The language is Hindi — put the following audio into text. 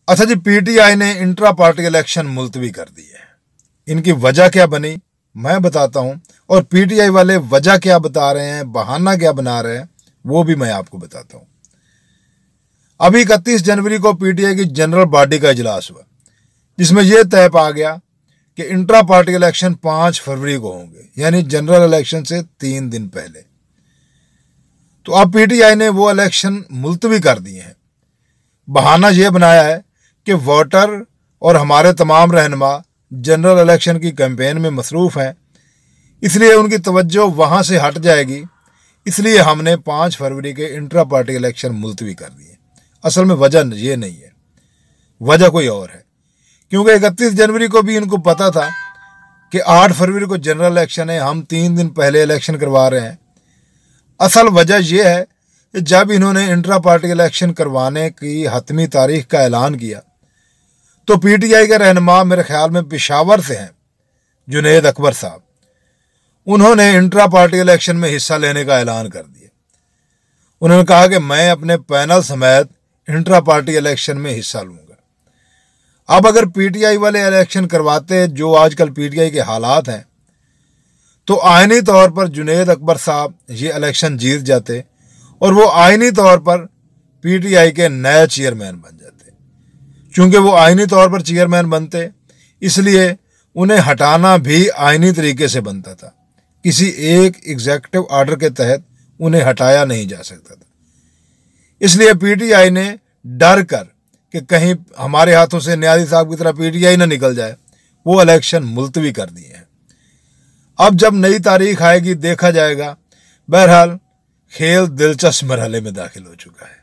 अच्छा जी, पीटीआई ने इंट्रा पार्टी इलेक्शन मुलतवी कर दी है। इनकी वजह क्या बनी मैं बताता हूं, और पीटीआई वाले वजह क्या बता रहे हैं, बहाना क्या बना रहे हैं, वो भी मैं आपको बताता हूं। अभी 31 जनवरी को पीटीआई की जनरल बॉडी का इजलास हुआ, जिसमें यह तय पा गया कि इंट्रा पार्टी इलेक्शन 5 फरवरी को होंगे, यानी जनरल इलेक्शन से 3 दिन पहले। तो अब पीटीआई ने वो इलेक्शन मुलतवी कर दिए हैं। बहाना यह बनाया है कि वोटर और हमारे तमाम रहनुमा जनरल इलेक्शन की कैंपेन में मसरूफ़ हैं, इसलिए उनकी तवज्जो वहाँ से हट जाएगी, इसलिए हमने 5 फरवरी के इंट्रा पार्टी इलेक्शन मुलतवी कर दिए। असल में वजह ये नहीं है, वजह कोई और है। क्योंकि 31 जनवरी को भी इनको पता था कि 8 फरवरी को जनरल इलेक्शन है, हम 3 दिन पहले इलेक्शन करवा रहे हैं। असल वजह यह है कि जब इन्होंने इंट्रा पार्टी इलेक्शन करवाने की हतमी तारीख का ऐलान किया तो पीटीआई के रहनुमा, मेरे ख्याल में पेशावर से हैं, जुनैद अकबर साहब, उन्होंने इंट्रा पार्टी इलेक्शन में हिस्सा लेने का ऐलान कर दिया। उन्होंने कहा कि मैं अपने पैनल समेत इंट्रा पार्टी इलेक्शन में हिस्सा लूंगा। अब अगर पीटीआई वाले इलेक्शन करवाते जो आजकल पीटीआई के हालात हैं, तो आईनी तौर पर जुनैद अकबर साहब ये इलेक्शन जीत जाते और वो आईनी तौर पर पीटीआई के नए चेयरमैन बन जाते। चूंकि वो आईनी तौर पर चेयरमैन बनते, इसलिए उन्हें हटाना भी आईनी तरीके से बनता था। किसी एक एग्जीक्यूटिव ऑर्डर के तहत उन्हें हटाया नहीं जा सकता था। इसलिए पीटीआई ने डर कर कि कहीं हमारे हाथों से न्यायाधी साहब की तरह पीटीआई ना निकल जाए, वो इलेक्शन मुलतवी कर दिए हैं। अब जब नई तारीख आएगी देखा जाएगा। बहरहाल खेल दिलचस्प मरहले में दाखिल हो चुका है।